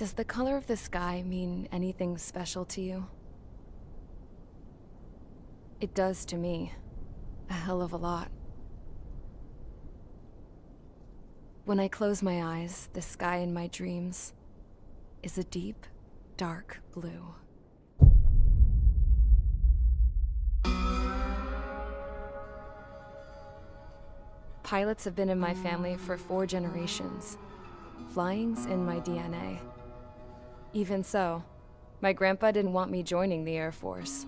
Does the color of the sky mean anything special to you? It does to me. A hell of a lot. When I close my eyes, the sky in my dreams is a deep, dark blue. Pilots have been in my family for 4 generations. Flying's in my DNA. Even so, my grandpa didn't want me joining the Air Force.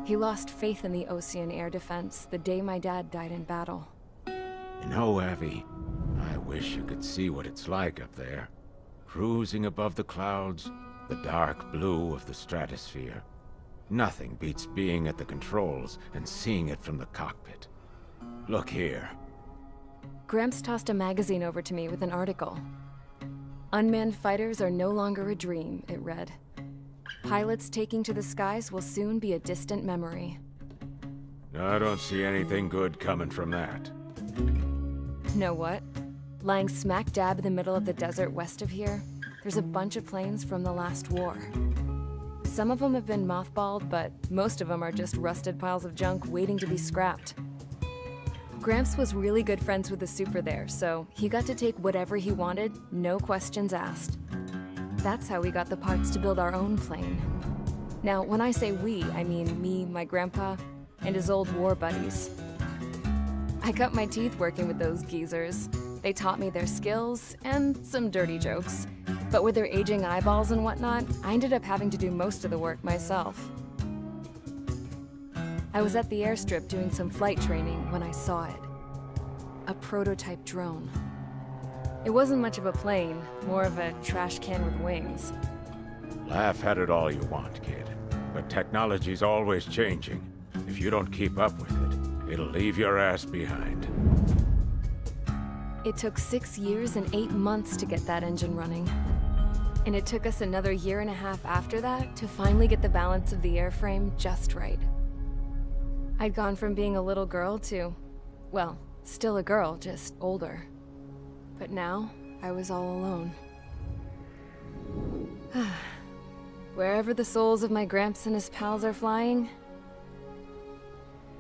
He lost faith in the Ocean Air Defense the day my dad died in battle. You know, Abby, I wish you could see what it's like up there. Cruising above the clouds, the dark blue of the stratosphere. Nothing beats being at the controls and seeing it from the cockpit. Look here. Gramps tossed a magazine over to me with an article. Unmanned fighters are no longer a dream, it read. Pilots taking to the skies will soon be a distant memory. I don't see anything good coming from that. Know what? Lying smack dab in the middle of the desert west of here, there's a bunch of planes from the last war. Some of them have been mothballed, but most of them are just rusted piles of junk waiting to be scrapped. Gramps was really good friends with the super there, so he got to take whatever he wanted, no questions asked. That's how we got the parts to build our own plane. Now, when I say we, I mean me, my grandpa, and his old war buddies. I cut my teeth working with those geezers. They taught me their skills, and some dirty jokes. But with their aging eyeballs and whatnot, I ended up having to do most of the work myself. I was at the airstrip doing some flight training when I saw it. A prototype drone. It wasn't much of a plane, more of a trash can with wings. Laugh at it all you want, kid. But technology's always changing. If you don't keep up with it, it'll leave your ass behind. It took 6 years and 8 months to get that engine running. And it took us another 1.5 years after that to finally get the balance of the airframe just right. I'd gone from being a little girl to, well, still a girl, just older. But now, I was all alone. Wherever the souls of my Gramps and his pals are flying,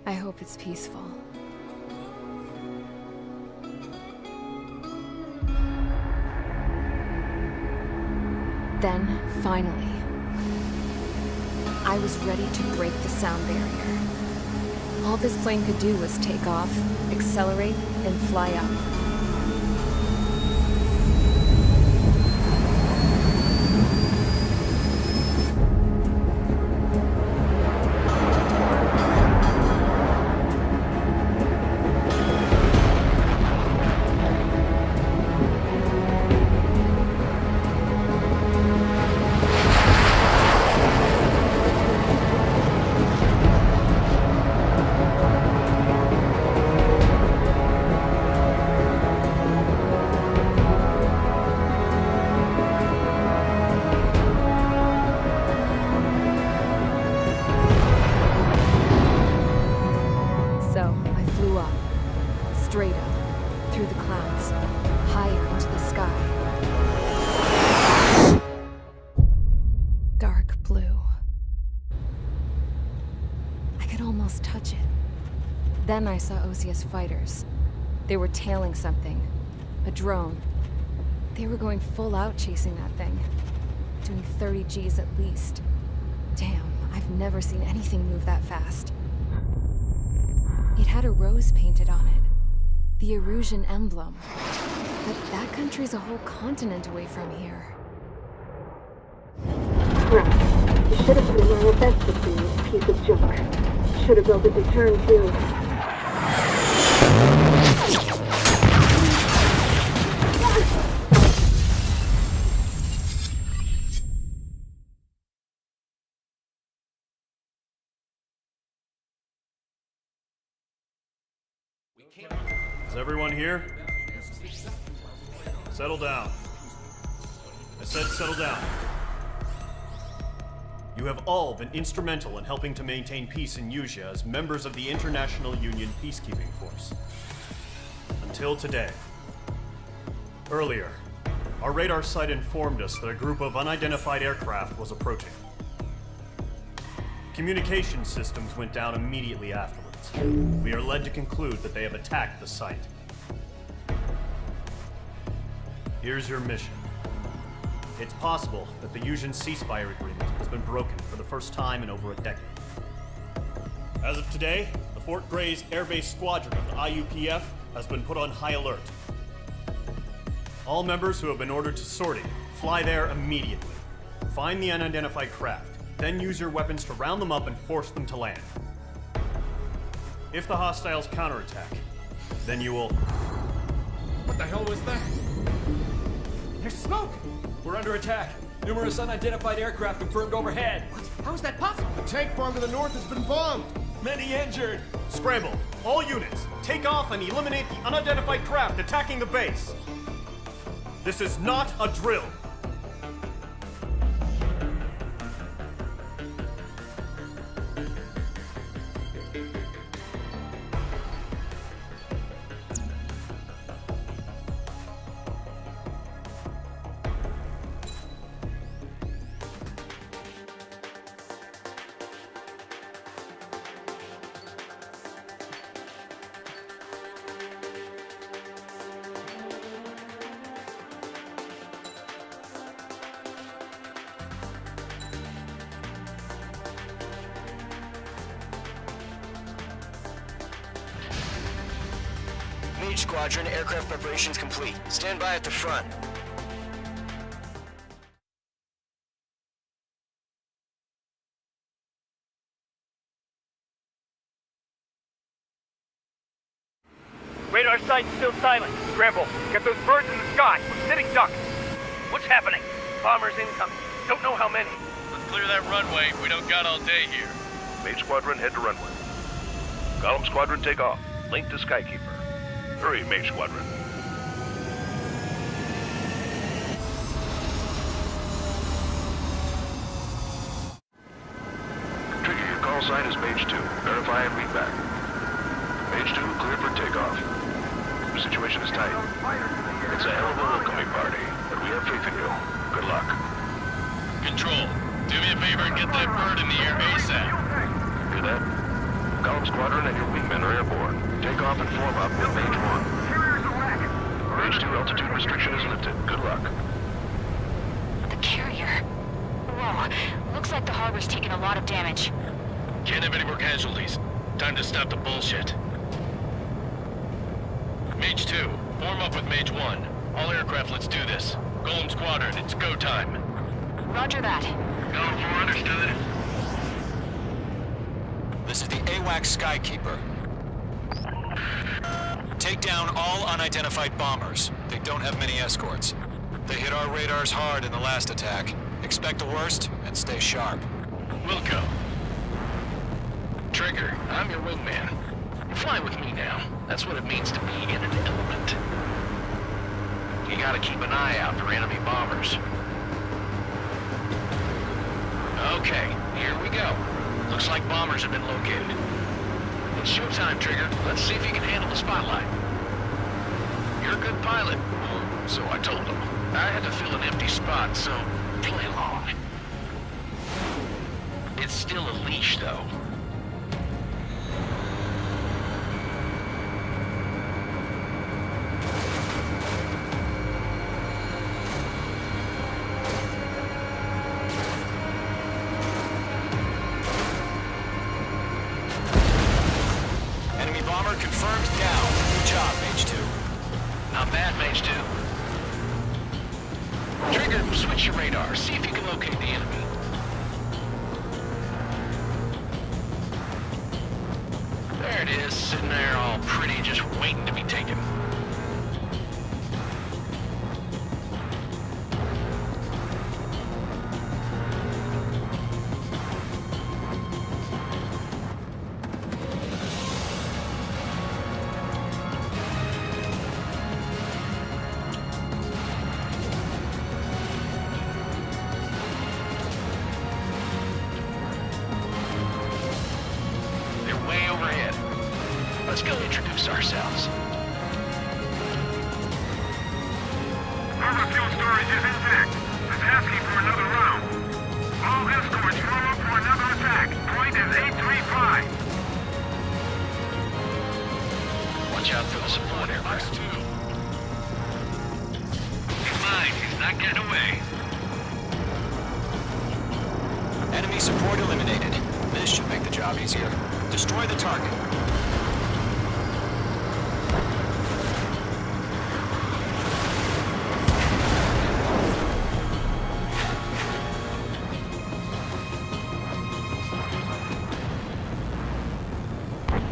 I hope it's peaceful. Then, finally, I was ready to break the sound barrier. All this plane could do was take off, accelerate, and fly up. Straight up, through the clouds, higher into the sky. Dark blue. I could almost touch it. Then I saw OCS fighters. They were tailing something. A drone. They were going full out chasing that thing. Doing 30 Gs at least. Damn, I've never seen anything move that fast. It had a rose painted on it. The Erusian emblem. But that country's a whole continent away from here. Crap. You should have put in where our best would be, this piece of junk. Should have built a return too. Is everyone here? Settle down. I said settle down. You have all been instrumental in helping to maintain peace in Usea as members of the International Union Peacekeeping Force. Until today. Earlier, Our radar site informed us that a group of unidentified aircraft was approaching. Communication systems went down immediately afterwards. We are led to conclude that they have attacked the site. Here's your mission. It's possible that the Yuuzhan ceasefire agreement has been broken for the first time in over a decade. As of today, the Fort Gray's Air Base Squadron of the IUPF has been put on high alert. All members who have been ordered to sortie, fly there immediately. Find the unidentified craft, then use your weapons to round them up and force them to land. If the hostiles counterattack, then you will... What the hell was that? There's smoke! We're under attack. Numerous unidentified aircraft confirmed overhead. What? How is that possible? The tank farm to the north has been bombed. Many injured. Scramble! All units, take off and eliminate the unidentified craft attacking the base! This is not a drill! Mage Squadron, aircraft preparations complete. Stand by at the front. Radar site's still silent. Scramble. Get those birds in the sky. We're sitting ducks. What's happening? Bombers incoming. Don't know how many. Let's clear that runway. We don't got all day here. Mage Squadron, head to runway. Column Squadron, take off. Link to Skykeeper. Hurry, Mage Squadron. Trigger, your call sign is Mage 2. Verify and read back. Mage 2, clear for takeoff. The situation is tight. It's a hell of a welcoming party, but we have faith in you. Good luck. Control, do me a favor and get that bird in the air ASAP. Hear that? Column Squadron and your wingmen are airborne. Take off and form up with Mage 1. Mage 2, altitude restriction is lifted. Good luck. The carrier. Whoa. Looks like the harbor's taken a lot of damage. Can't have any more casualties. Time to stop the bullshit. Mage 2, form up with Mage 1. All aircraft, let's do this. Golem Squadron, it's go time. Roger that. Golem 4, understood. This is the AWAC Skykeeper. Take down all unidentified bombers. They don't have many escorts. They hit our radars hard in the last attack. Expect the worst and stay sharp. Wilco. Trigger, I'm your wingman. Fly with me now. That's what it means to be in an element. You gotta keep an eye out for enemy bombers. Okay, here we go. Looks like bombers have been located. It's showtime, Trigger. Let's see if you can handle the spotlight. You're a good pilot. Well, so I told him. I had to fill an empty spot, so play along. It's still a leash, though. Enemy bomber confirmed down. Good job, Mage 2. Not bad, Mage 2. Trigger, switch your radar. See if you can locate the enemy. There it is, sitting there all pretty, just waiting to be taken. Let's go introduce ourselves. Harbor fuel storage is intact. It's asking for another round. All escorts form up for another attack. Point is 835. Watch out for the support aircraft. He's mine. He's not getting away. Enemy support eliminated. This should make the job easier. Destroy the target.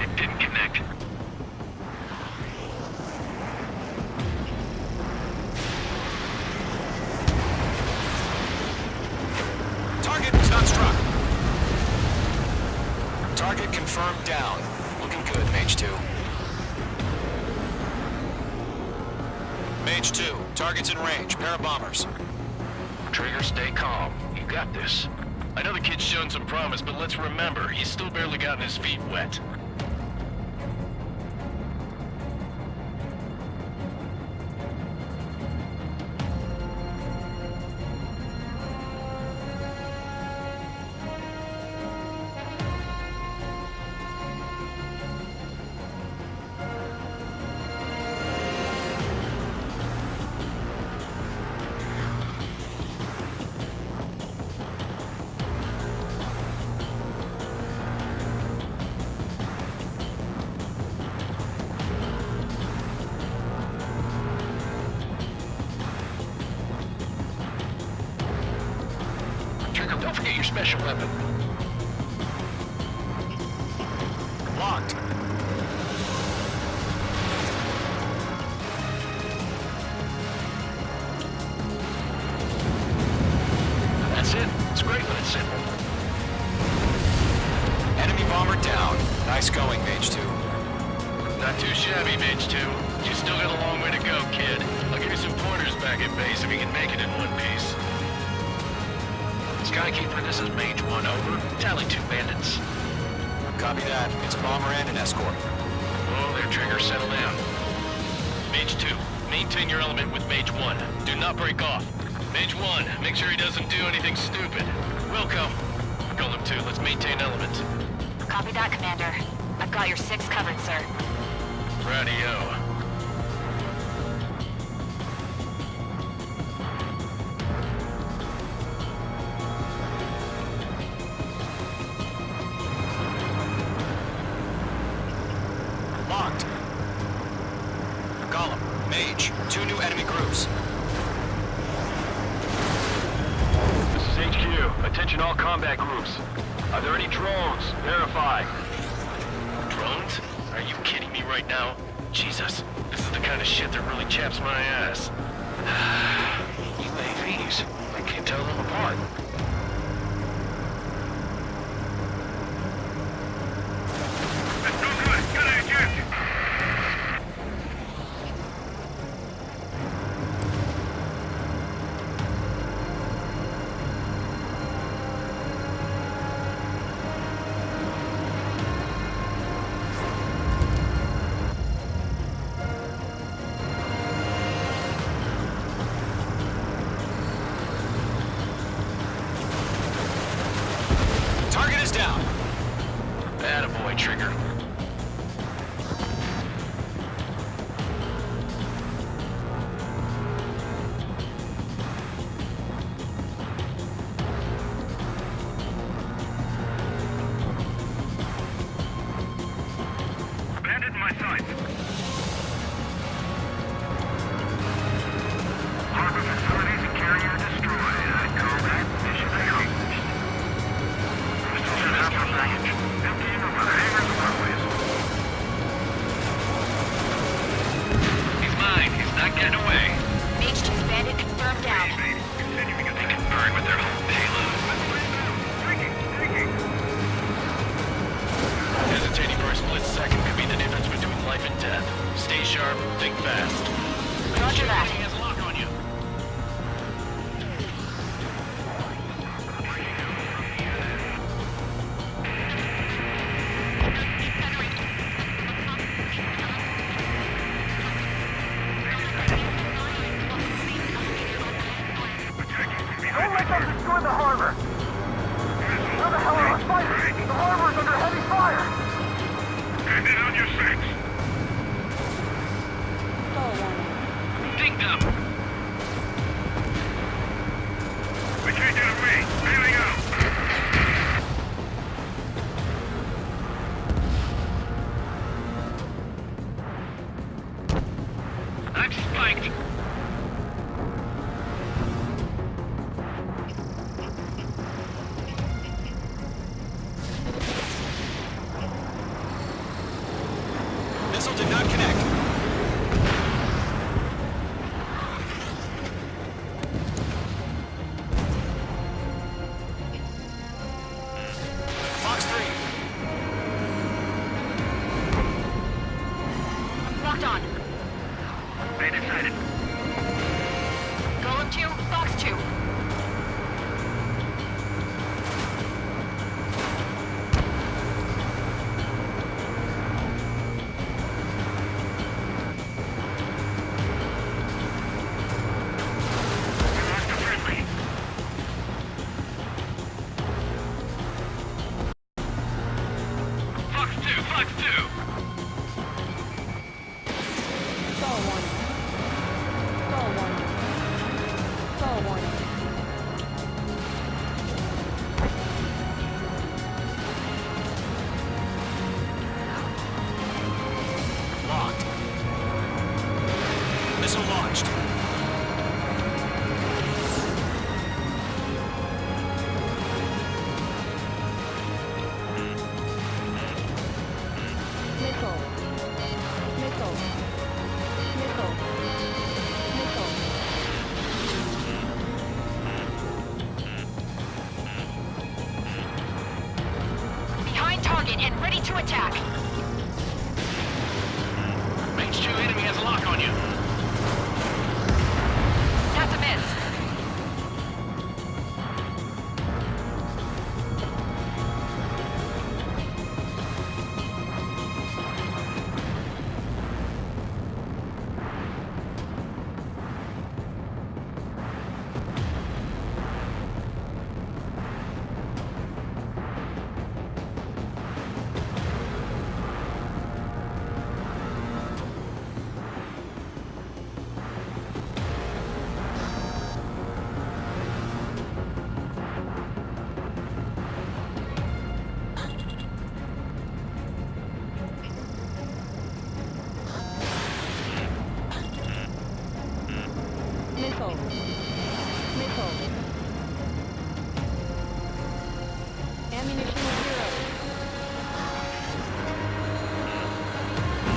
It didn't connect. Target is not struck. Target confirmed down. Looking good, Mage 2. Mage 2, target's in range. Pair of bombers. Trigger, stay calm. You got this. I know the kid's shown some promise, but let's remember, he's still barely gotten his feet wet. Trigger, don't forget your special weapon. Locked. That's it. It's great, but it's simple. Enemy bomber down. Nice going, Mage 2. Not too shabby, Mage 2. You still got a long way to go, kid. I'll give you some pointers back at base if you can make it in one piece. Skykeeper, this is Mage 1, over. Tally 2 bandits. Copy that. It's a bomber and an escort. Oh, there, Trigger, settle down. Mage 2, maintain your element with Mage 1. Do not break off. Mage 1, make sure he doesn't do anything stupid. Welcome. Golem 2, let's maintain element. Copy that, Commander. I've got your 6 covered, sir. Radio. Locked. Column, Mage, 2 new enemy groups. This is HQ. Attention all combat groups. Are there any drones? Verify. Drones? Are you kidding me right now? Jesus, this is the kind of shit that really chaps my ass. UAVs. I can't tell them apart. That's no good. Gotta eject. Target is down. Attaboy, Trigger. Bandit in my sight. Harbor facilities and carrier destroyed. I call that mission accomplished. We're still set up for package. Emptying over the hangars and runways. Missile did not connect. Fox 3. Locked on. Bandit sighted. Golem 2, Fox 2. Locked. Missile launched. Behind target and ready to attack. Mage 2 enemy has a lock on you. That's a miss.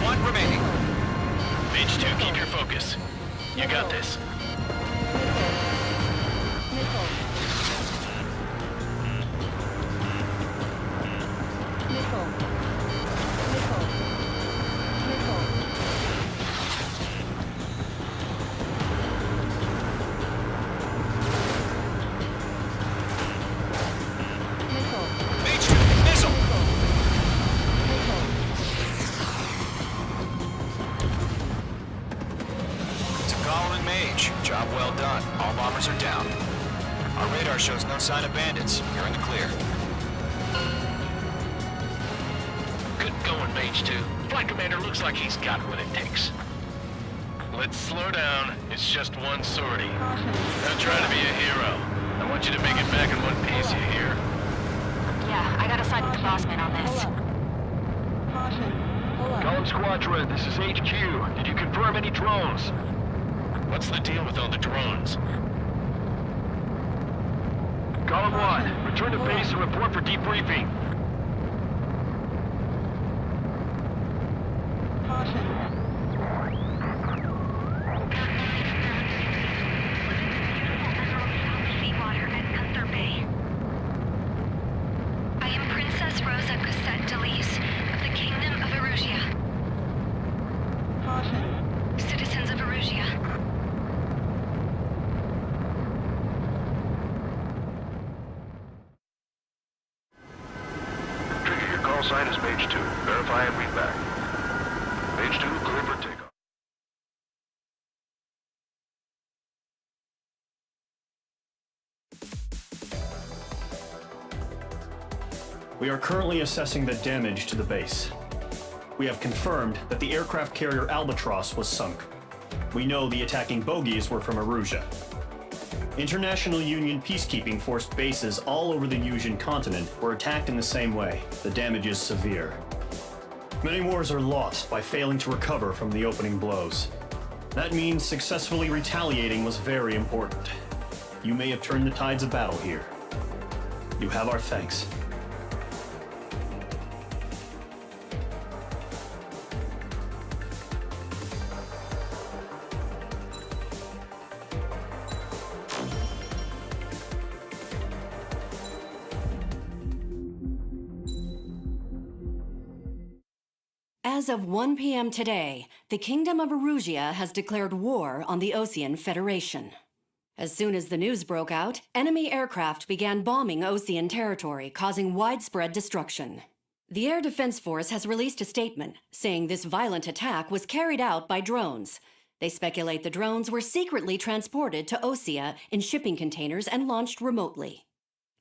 One remaining. Mage 2, keep your focus. You got this. Mage 2, missile! To Golem and Mage, job well done. All bombers are down. Our radar shows no sign of bandits. You're in the clear. Good going, Mage 2. Flight commander looks like he's got what it takes. Let's slow down. It's just one sortie. Don't try to be a hero. I want you to make it back in one piece, you hear? Yeah, I gotta side with the boss man on this. Column Squadron, this is HQ. Did you confirm any drones? What's the deal with all the drones? Column 1, return to base and report for debriefing. Seawater at Gunther Bay. I am Princess Rosa Cassette Delise of the Kingdom of Erusia. Citizens of Erusia. Trigger, your call sign is Mage 2. Verify and read back. Mage 2, clear for takeoff. We are currently assessing the damage to the base. We have confirmed that the aircraft carrier Albatross was sunk. We know the attacking bogies were from Erusia. International Union peacekeeping force bases all over the Yusian continent were attacked in the same way. The damage is severe. Many wars are lost by failing to recover from the opening blows. That means successfully retaliating was very important. You may have turned the tides of battle here. You have our thanks. As of 1 p.m. today, the Kingdom of Erusia has declared war on the Osean Federation. As soon as the news broke out, enemy aircraft began bombing Osean territory, causing widespread destruction. The Air Defense Force has released a statement saying this violent attack was carried out by drones. They speculate the drones were secretly transported to Osea in shipping containers and launched remotely.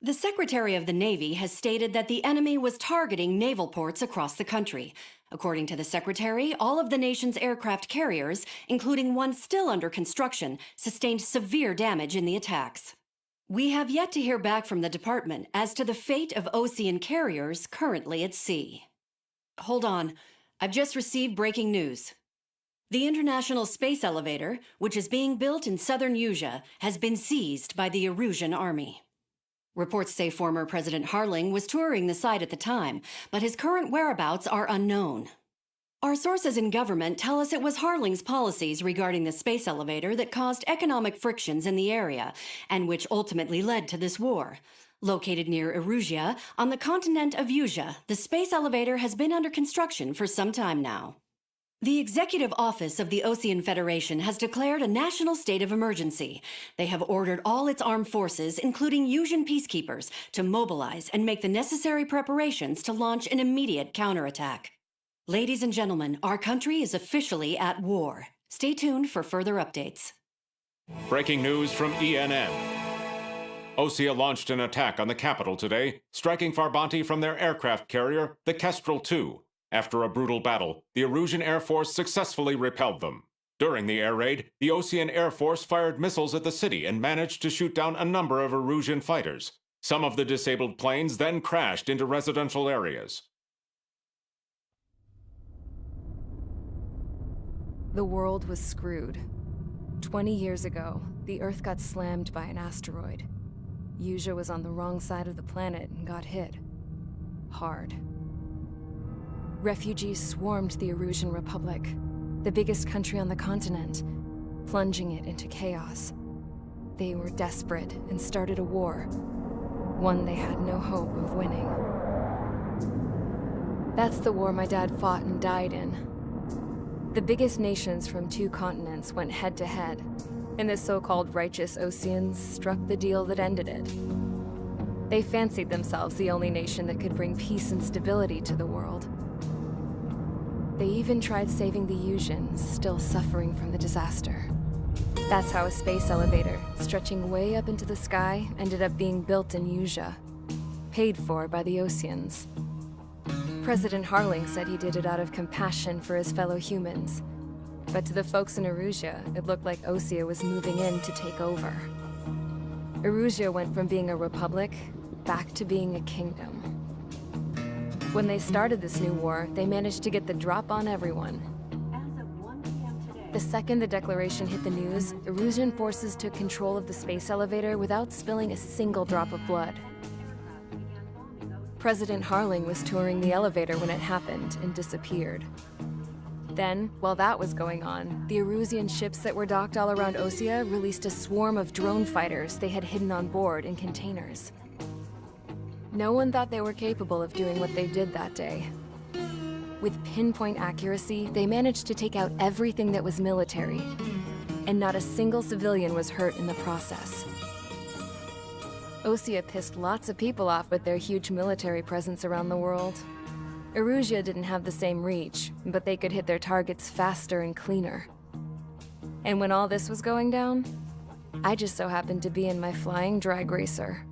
The Secretary of the Navy has stated that the enemy was targeting naval ports across the country. According to the Secretary, all of the nation's aircraft carriers, including one still under construction, sustained severe damage in the attacks. We have yet to hear back from the department as to the fate of Osean carriers currently at sea. Hold on, I've just received breaking news. The International Space Elevator, which is being built in southern Erusia, has been seized by the Erusian army. Reports say former President Harling was touring the site at the time, but his current whereabouts are unknown. Our sources in government tell us it was Harling's policies regarding the space elevator that caused economic frictions in the area, and which ultimately led to this war. Located near Erusia, on the continent of Erusia, the space elevator has been under construction for some time now. The Executive Office of the Osean Federation has declared a national state of emergency. They have ordered all its armed forces, including Erusian peacekeepers, to mobilize and make the necessary preparations to launch an immediate counterattack. Ladies and gentlemen, our country is officially at war. Stay tuned for further updates. Breaking news from ENN. Osea launched an attack on the capital today, striking Farbanti from their aircraft carrier, the Kestrel II. After a brutal battle, the Erusian Air Force successfully repelled them. During the air raid, the Osean Air Force fired missiles at the city and managed to shoot down a number of Erusian fighters. Some of the disabled planes then crashed into residential areas. The world was screwed. 20 years ago, the Earth got slammed by an asteroid. Erusia was on the wrong side of the planet and got hit. Hard. Refugees swarmed the Erusian Republic, the biggest country on the continent, plunging it into chaos. They were desperate and started a war, one they had no hope of winning. That's the war my dad fought and died in. The biggest nations from 2 continents went head-to-head, and the so-called righteous Oseans struck the deal that ended it. They fancied themselves the only nation that could bring peace and stability to the world. They even tried saving the Erusians, still suffering from the disaster. That's how a space elevator, stretching way up into the sky, ended up being built in Erusia, paid for by the Oseans. President Harling said he did it out of compassion for his fellow humans. But to the folks in Erusia, it looked like Osea was moving in to take over. Erusia went from being a republic back to being a kingdom. When they started this new war, they managed to get the drop on everyone. The second the declaration hit the news, Erusian forces took control of the space elevator without spilling a single drop of blood. President Harling was touring the elevator when it happened and disappeared. Then, while that was going on, the Erusian ships that were docked all around Osea released a swarm of drone fighters they had hidden on board in containers. No one thought they were capable of doing what they did that day. With pinpoint accuracy, they managed to take out everything that was military, and not a single civilian was hurt in the process. Osea pissed lots of people off with their huge military presence around the world. Erusia didn't have the same reach, but they could hit their targets faster and cleaner. And when all this was going down, I just so happened to be in my flying drag racer.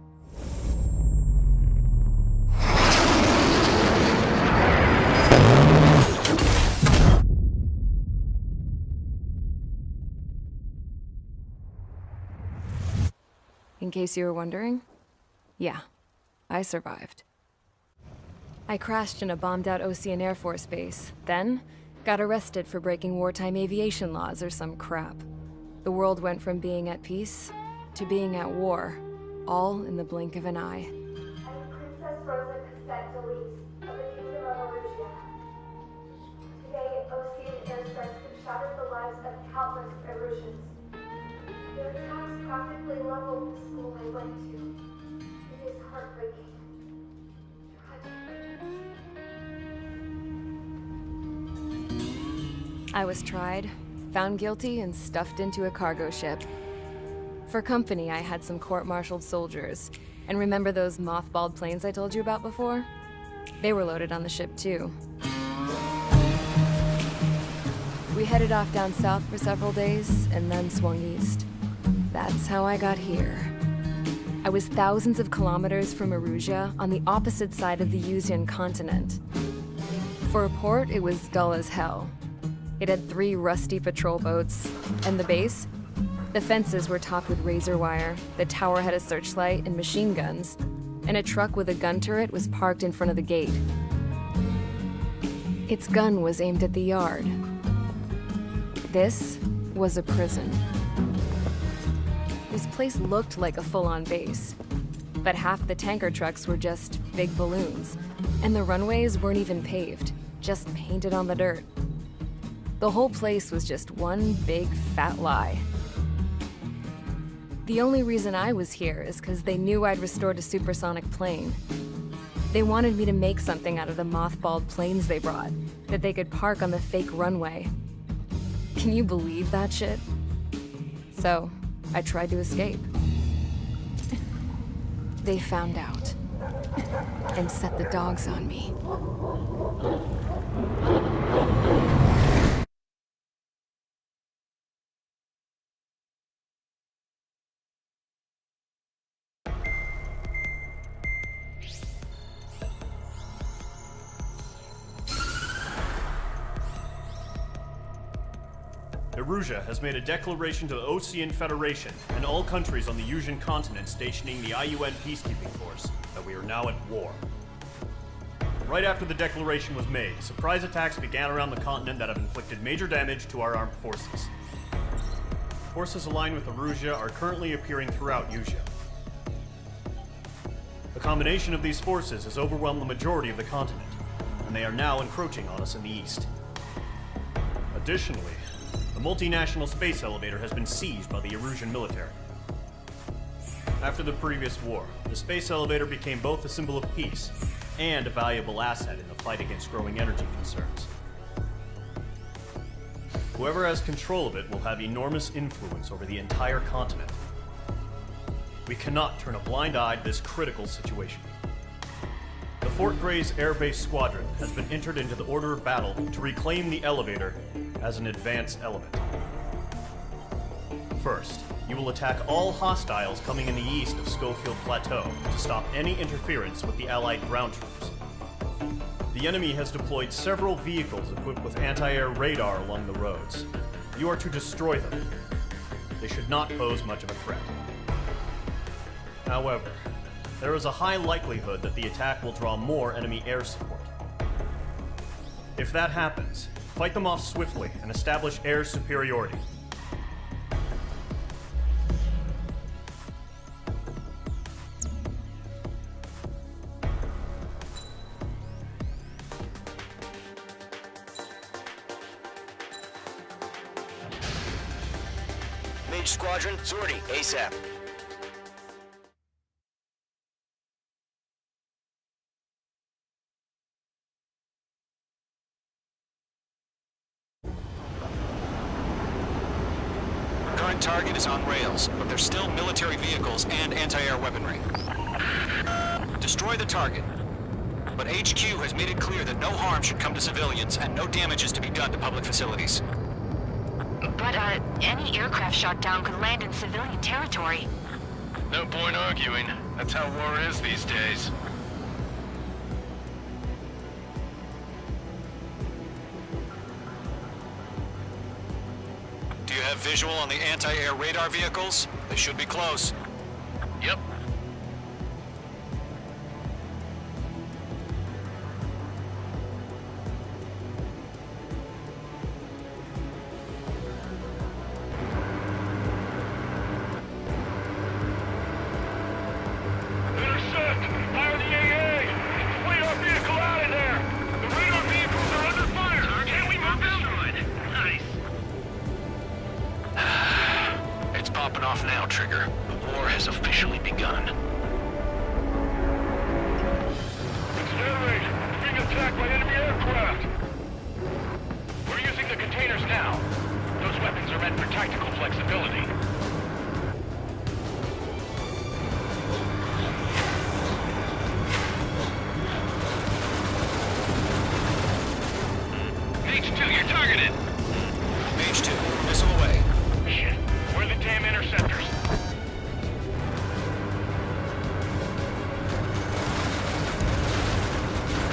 In case you were wondering, yeah, I survived. I crashed in a bombed-out Osean Air Force base, then got arrested for breaking wartime aviation laws or some crap. The world went from being at peace to being at war, all in the blink of an eye. Princess Rosa Cassette Delete of the Kingdom of Erusia. Today, Osean airstrikes have shattered the lives of countless Erusians. Their attacks practically leveled the school I went to. It is heartbreaking. Tragic. I was tried, found guilty, and stuffed into a cargo ship. For company, I had some court-martialed soldiers. And remember those mothballed planes I told you about before? They were loaded on the ship, too. We headed off down south for several days, and then swung east. That's how I got here. I was thousands of kilometers from Erusia, on the opposite side of the Yuzian continent. For a port, it was dull as hell. It had 3 rusty patrol boats, and the base? The fences were topped with razor wire, the tower had a searchlight and machine guns, and a truck with a gun turret was parked in front of the gate. Its gun was aimed at the yard. This was a prison. This place looked like a full-on base, but half the tanker trucks were just big balloons, and the runways weren't even paved, just painted on the dirt. The whole place was just one big fat lie. The only reason I was here is because they knew I'd restored a supersonic plane. They wanted me to make something out of the mothballed planes they brought, that they could park on the fake runway. Can you believe that shit? So, I tried to escape. They found out, and set the dogs on me. Erusia has made a declaration to the Ocean Federation and all countries on the Yuzian continent stationing the IUN peacekeeping force that we are now at war. Right after the declaration was made, surprise attacks began around the continent that have inflicted major damage to our armed forces. Forces aligned with Erusia are currently appearing throughout Yusia. The combination of these forces has overwhelmed the majority of the continent, and they are now encroaching on us in the east. Additionally, the multinational space elevator has been seized by the Erusian military. After the previous war, the space elevator became both a symbol of peace and a valuable asset in the fight against growing energy concerns. Whoever has control of it will have enormous influence over the entire continent. We cannot turn a blind eye to this critical situation. The Fort Gray's Air Base Squadron has been entered into the order of battle to reclaim the elevator as an advanced element. First, you will attack all hostiles coming in the east of Schofield Plateau to stop any interference with the Allied ground troops. The enemy has deployed several vehicles equipped with anti-air radar along the roads. You are to destroy them. They should not pose much of a threat. However, there is a high likelihood that the attack will draw more enemy air support. If that happens, fight them off swiftly and establish air superiority. Mage Squadron, sortie, ASAP. Current target is on rails, but there's still military vehicles and anti-air weaponry. Destroy the target. But HQ has made it clear that no harm should come to civilians and no damage is to be done to public facilities. But, any aircraft shot down could land in civilian territory. No point arguing. That's how war is these days. Do you have visual on the anti-air radar vehicles? They should be close. Yep. Intercept! Fire the AA! Fleet our vehicle out of there! The radar vehicles are under fire! Can we move destroyed? Nice. It's popping off now, Trigger. The war has officially begun. targeted. Page 2, missile away. Shit. Where are the damn interceptors?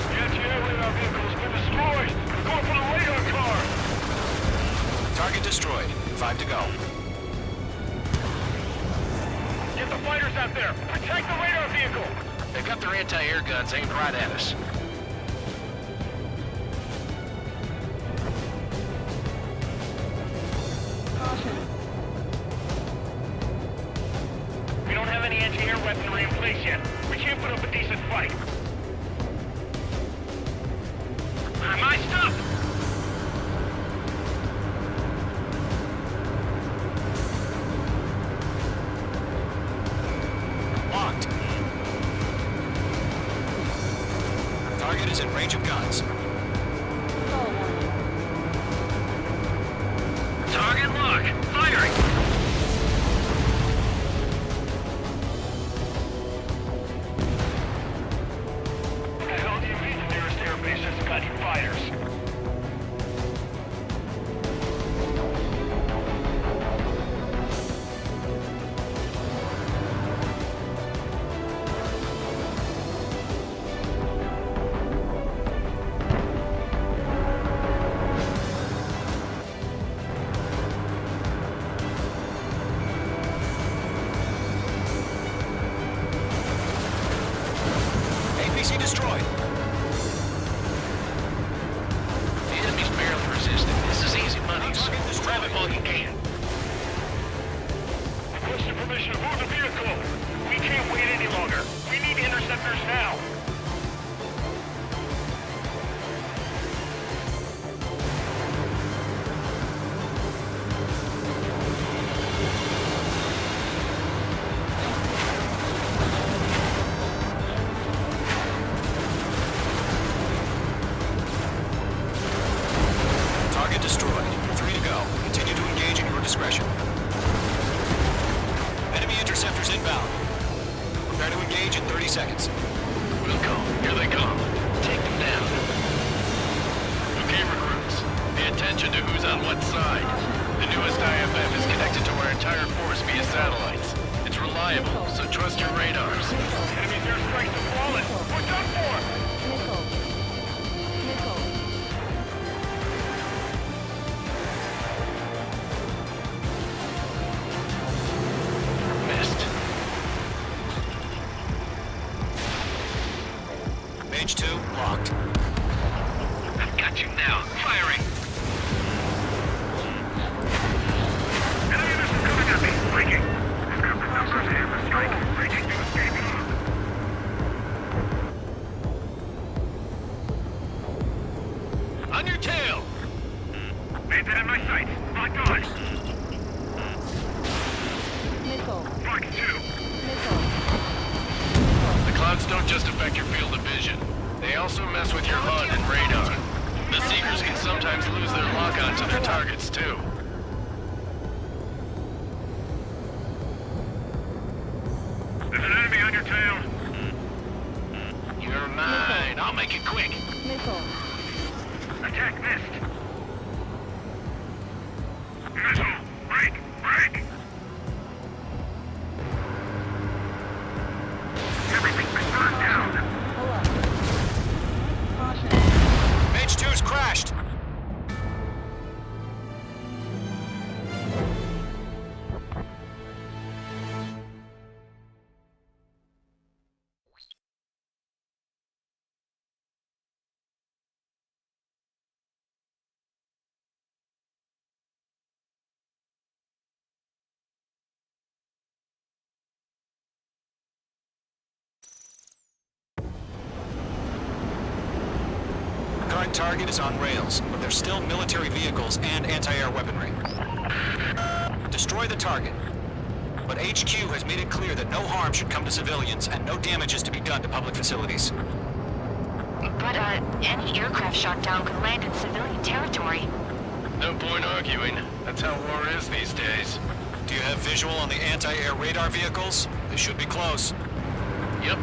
The anti-air radar vehicle has been destroyed. We're going for the radar car. Target destroyed. 5 to go. Get the fighters out there. Protect the radar vehicle. They've got their anti-air guns aimed right at us. We don't have any anti-air weaponry in place yet. We can't put up a decent fight. My stuff! Locked. Target is in range of guns. Target lock. Firing. What the hell do you mean the nearest airbase hasn't got any fighters? APC destroyed. The enemy's barely resisting. This is easy money, so grab it while you can. Requesting permission to move the vehicle. We can't wait any longer. We need interceptors now. Target destroyed. 3 to go. Continue to engage at your discretion. Enemy interceptors inbound. Prepare to engage in 30 seconds. We'll go. Here they come. Take them down. Okay, recruits. Pay attention to who's on what side. The newest IFF is connected to our entire force via satellites. It's reliable, so trust your radars. Enemy's airstrikes have fallen. We're done for! Missed. Page 2, locked. I've got you now. Firing. Enemy missile coming at me. Breaking. I've got the numbers and the strike. Breaking news, baby. On your tail! Made that in my sights. Locked on. Mark 2. The clouds don't just affect your field of vision. They also mess with your HUD and radar. The Seekers can sometimes lose their lock-on to their targets, too. There's an enemy on your tail. You're mine. I'll make it quick. Attack missed. Missile. Break. Break. Everything's been burned down. Page 2's crashed. Current target is on rails, but there's still military vehicles and anti-air weaponry. Destroy the target. But HQ has made it clear that no harm should come to civilians and no damage is to be done to public facilities. But, any aircraft shot down could land in civilian territory. No point arguing. That's how war is these days. Do you have visual on the anti-air radar vehicles? They should be close. Yep.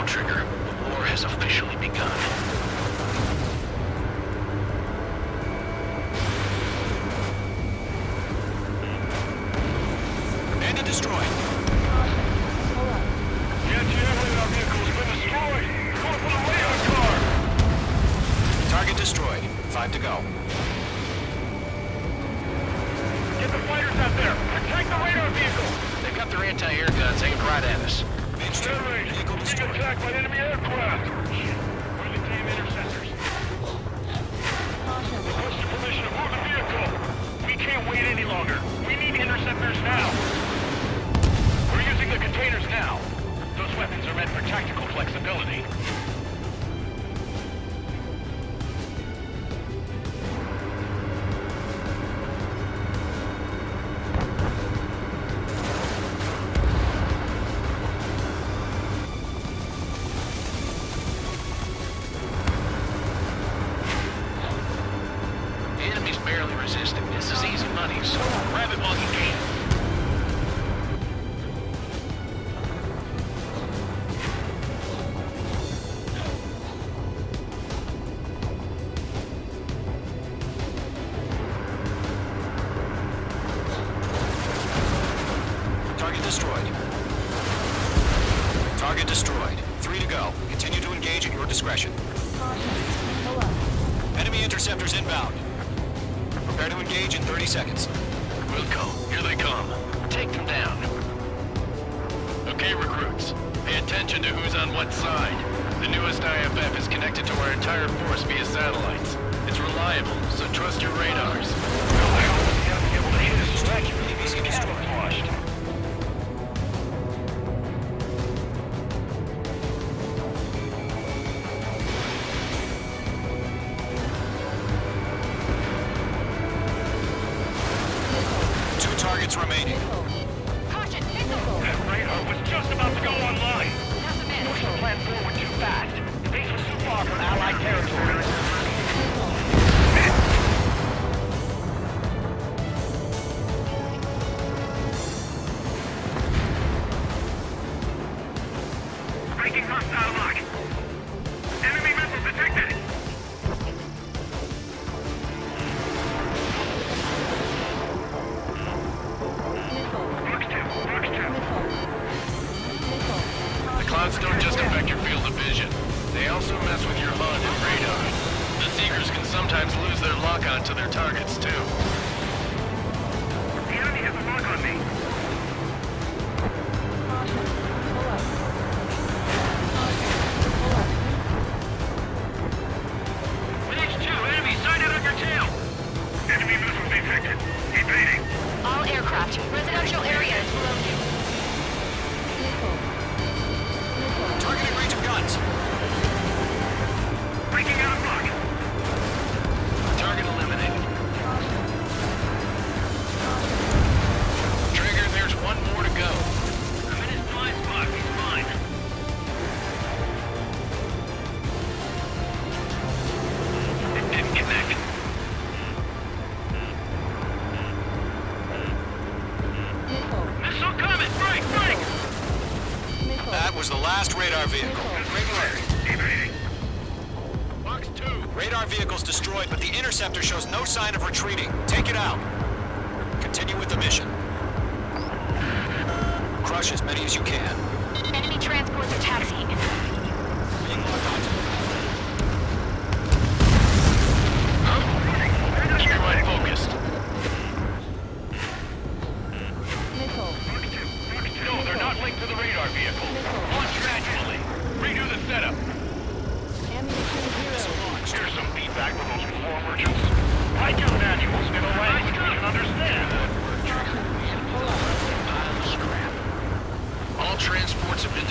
Trigger. The war has officially begun. Bandit destroyed. The anti-aircraft vehicle's been destroyed! Going for the radar car! Target destroyed. 5 to go. Get the fighters out there! Protect the radar vehicle! They've got their anti-air guns aimed right at us. Mage 2, Air raid! vehicle Being destroyed. attacked by enemy aircraft! Where are the damn interceptors? Request permission to move the vehicle! We can't wait any longer. We need interceptors now! We're using the containers now. Those weapons are meant for tactical flexibility. The enemy's barely resisting. This is easy money, so grab it while you can. Target destroyed. Target destroyed. 3 to go. Continue to engage at your discretion. Enemy interceptors inbound. Prepare to engage in 30 seconds. Wilco, here they come. Take them down. Okay, recruits. Pay attention to who's on what side. The newest IFF is connected to our entire force via satellites. It's reliable, so trust your radars. ABC destroyed. Two targets remaining. Caution, missile! That radar was just about to go online. That's a miss. Push the plan forward too fast. The base was too far from Allied territory. Breaking hostile lock. Enemy missile detected. The clouds don't just affect your field of vision. They also mess with your HUD and radar. The Seekers can sometimes lose their lock-on to their targets, too. The enemy has a lock on me. Mage 2, enemy sighted on your tail. Enemy missile detected. Evading. All aircraft, residential area is below you. Targeting range of guns. Breaking out of block. Target eliminated. Trigger, there's one more to go. I'm in his blind spot. He's mine. It didn't connect. Missile coming. Break, break. That was the last radar vehicle. Great work. Evading. Box 2. Radar vehicle's destroyed, but the interceptor shows no sign of retreating. Take it out. Continue with the mission. Crush as many as you can. Enemy transports are taxiing. Being locked onto. Keep your mind focused. No, they're not linked to the radar vehicle. Launch gradually. Redo the setup. Here's some feedback from those floor merchants. I do manuals in a language we can understand. All transports have been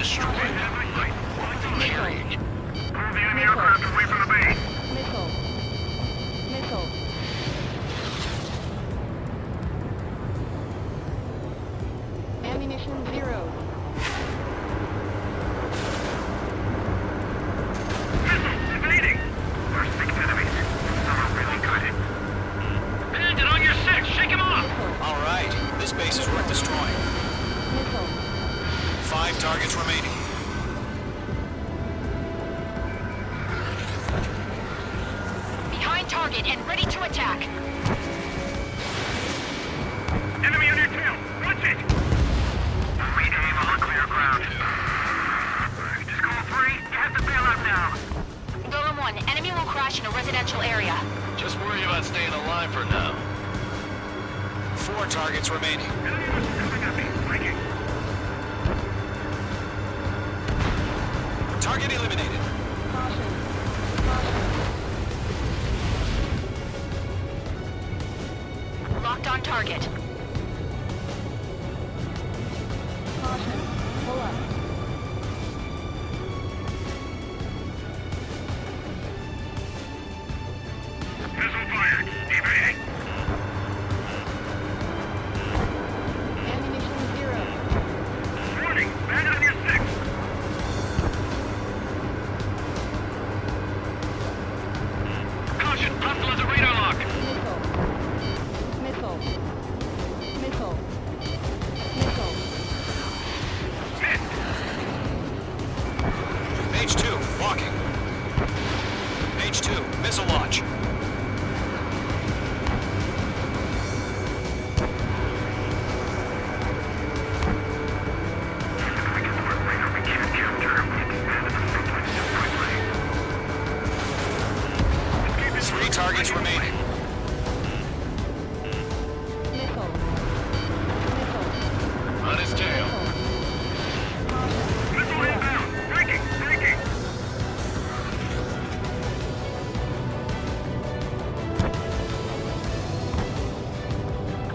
target and ready to attack. Enemy on your tail! Watch it! We aim on clear ground. Just call 3. You have to bail out now. Golem 1, enemy will crash in a residential area. Just worry about staying alive for now. 4 targets remaining. Enemy missiles coming at me. Breaking. Target eliminated. Locked on target. Missile fired. Evading. Warning. Bandit on your 6. Caution, hostile has a radar lock. Mage 2, walking. Mage 2, missile launch. Three targets remaining. On his tail. Missile inbound. Breaking. Breaking.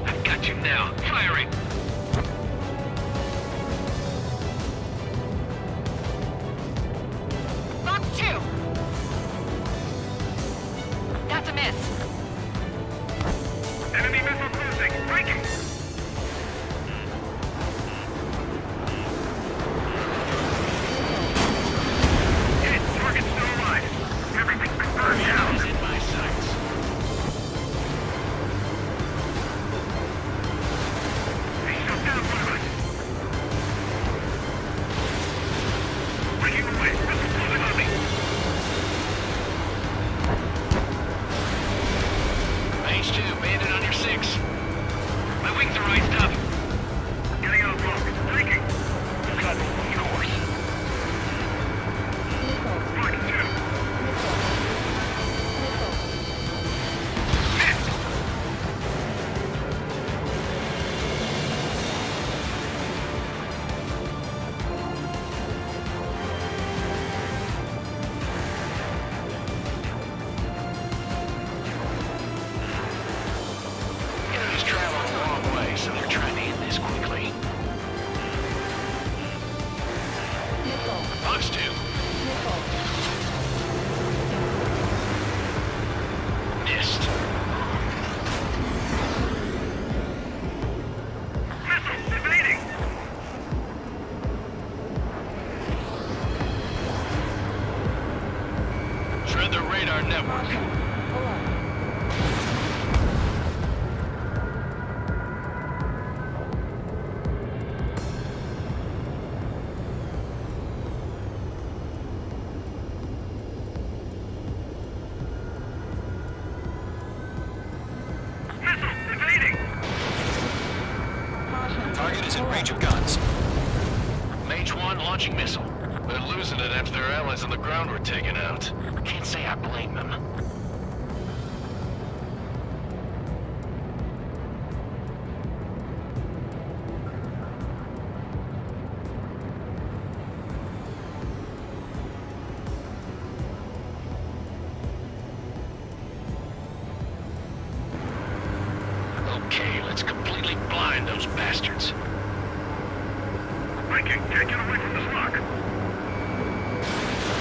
I've got you now. Firing. Lock 2. That's a miss. Enemy missile closing. Breaking. Hit. Target still alive. Everything's been burned down. In my sights. They shut down one of us. Breaking away. Missile closing on me. Mage 2, bandit on your 6. My wings are raised up. Getting out of block. Breaking. Cut. Yours. Block 2. Missed. Enemies traveling a long way, so they're trying to end this quickly. Box 2. Missed. Missile evading. Shred the radar network. Missile evading. Target is in range of guns. Mage 1 launching missile. They're losing it after their allies on the ground were taken out. Can't say I blame them. Okay, let's completely blind those bastards. Breaking. Can't get away from this lock.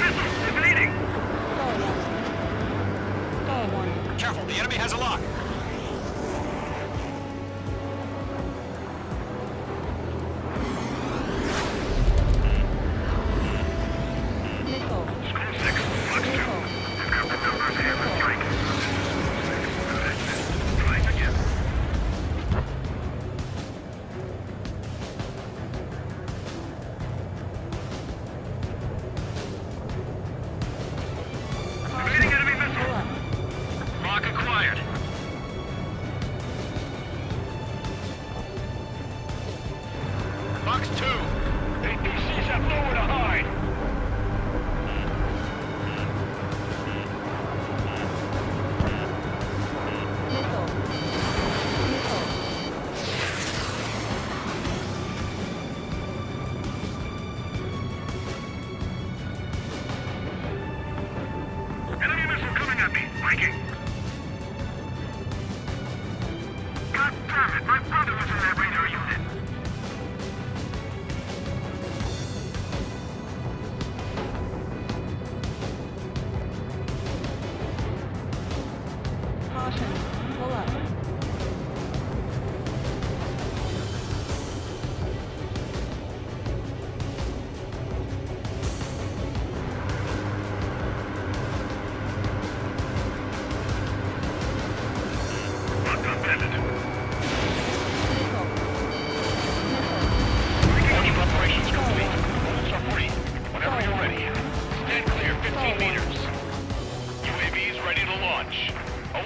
Missile evading. Careful, the enemy has a lock. School 6. Block 2. I've got the numbers here. Let's strike. Trying again.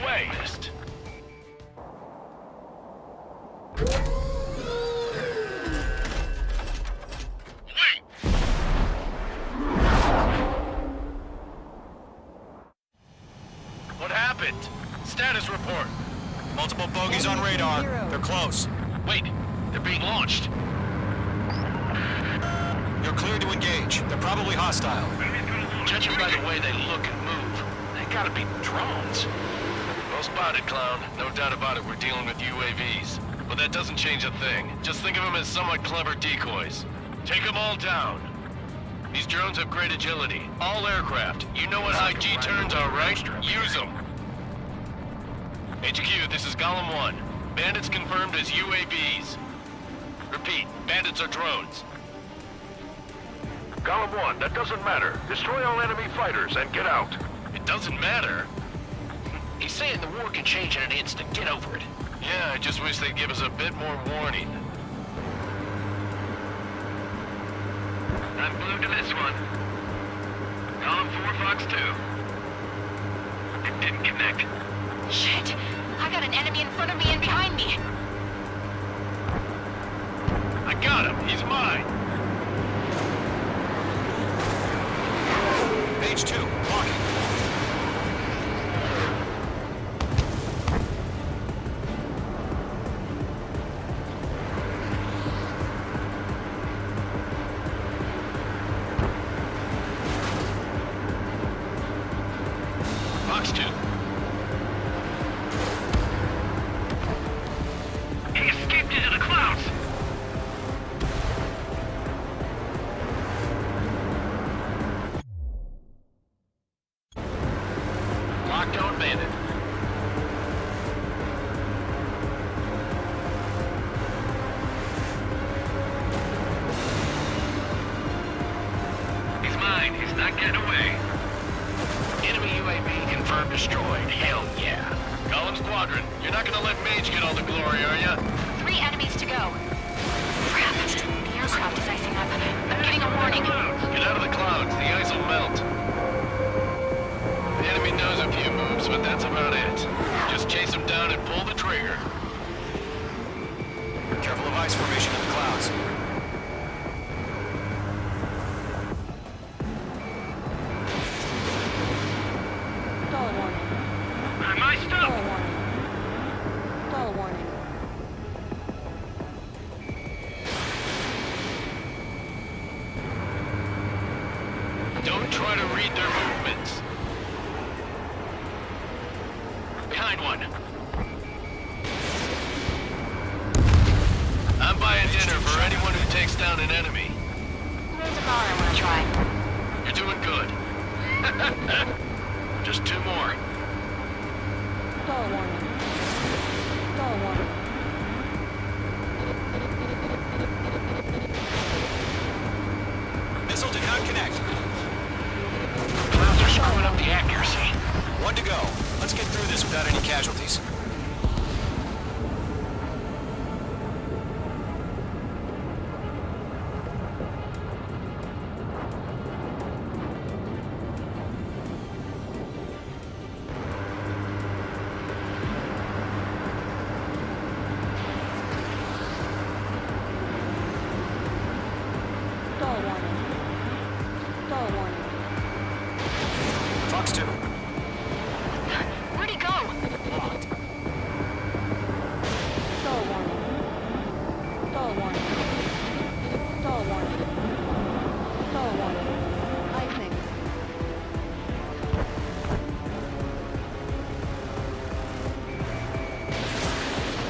Away! What happened? Status report. Multiple bogeys on radar. They're close. Wait, they're being launched. You're cleared to engage. They're probably hostile. Judging by the way they look and move, they gotta be drones. Well spotted, clown. No doubt about it, we're dealing with UAVs. But that doesn't change a thing. Just think of them as somewhat clever decoys. Take them all down. These drones have great agility. All aircraft. You know what high G turns are, right? Use them. HQ, this is Golem 1. Bandits confirmed as UAVs. Repeat, bandits are drones. Golem 1, that doesn't matter. Destroy all enemy fighters and get out. It doesn't matter. He's saying the war can change in an instant. Get over it. Yeah, I just wish they'd give us a bit more warning. I'm glued to this one. Column 4, Fox 2. It didn't connect. Shit! I got an enemy in front of me and behind me! I got him! He's mine! Page 2, locking. Fox 2. He escaped into the clouds! Lockdown bandit. He's mine. He's not getting away. Enemy UAV confirmed destroyed. Hell yeah. Golem Squadron, you're not gonna let Mage get all the glory, are ya? 3 enemies to go. Crap! The aircraft is icing up. I'm getting a warning. Get out of the clouds, the ice will melt. The enemy knows a few moves, but that's about it. Just chase them down and pull the trigger. Careful of ice formation in the clouds. I'm iced up! Don't try to read their movements. Behind one. I'm buying dinner for anyone who takes down an enemy. There's a bar I want to try. You're doing good. Just 2 more. Missile did not connect. Clouds are screwing up the accuracy. 1 to go. Let's get through this without any casualties. Fox 2. Where'd he go? Locked.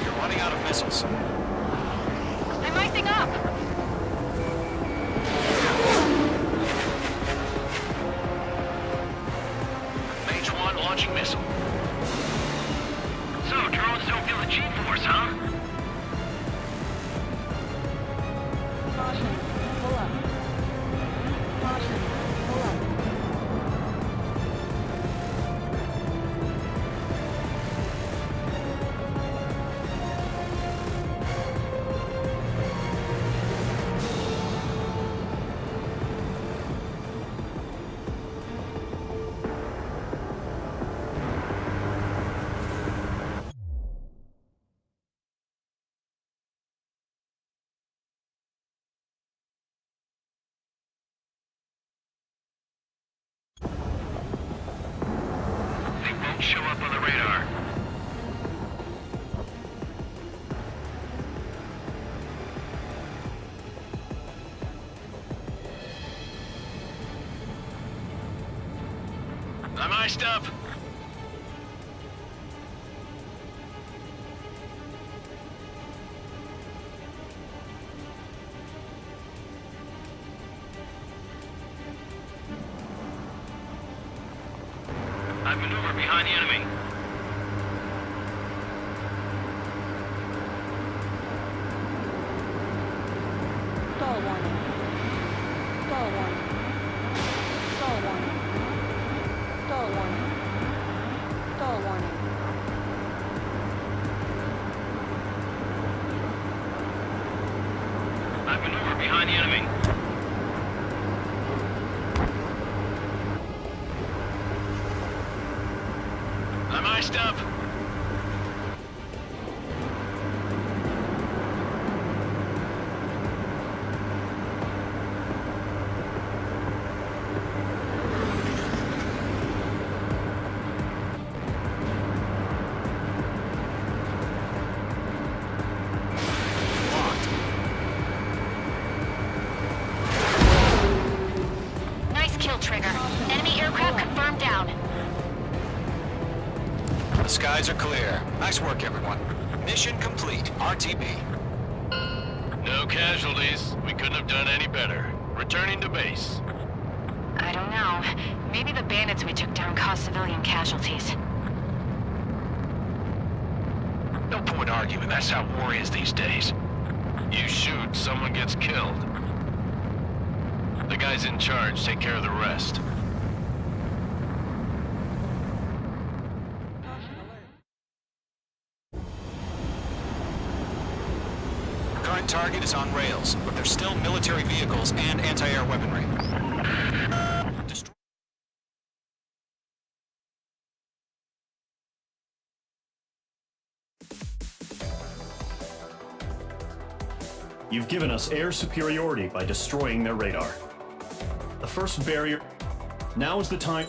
You're running out of missiles. I'm icing up! Mage 1 launching missile. So, drones don't feel the G-force, huh? show up on the radar. I'm iced up. I've maneuvered behind the enemy. Stall warning. Stall warning. Stall warning. Stall warning. Stall warning. I've maneuvered behind the enemy. I'm iced up. Nice kill, Trigger. Enemy aircraft confirmed down. The skies are clear. Nice work, everyone. Mission complete. RTB. No casualties. We couldn't have done any better. Returning to base. I don't know. Maybe the bandits we took down caused civilian casualties. No point arguing. That's how war is these days. You shoot, someone gets killed. The guys in charge take care of the rest. Current target is on rails, but there's still military vehicles and anti-air weaponry. Destroy You've given us air superiority by destroying their radar. The first barrier... Now is the time...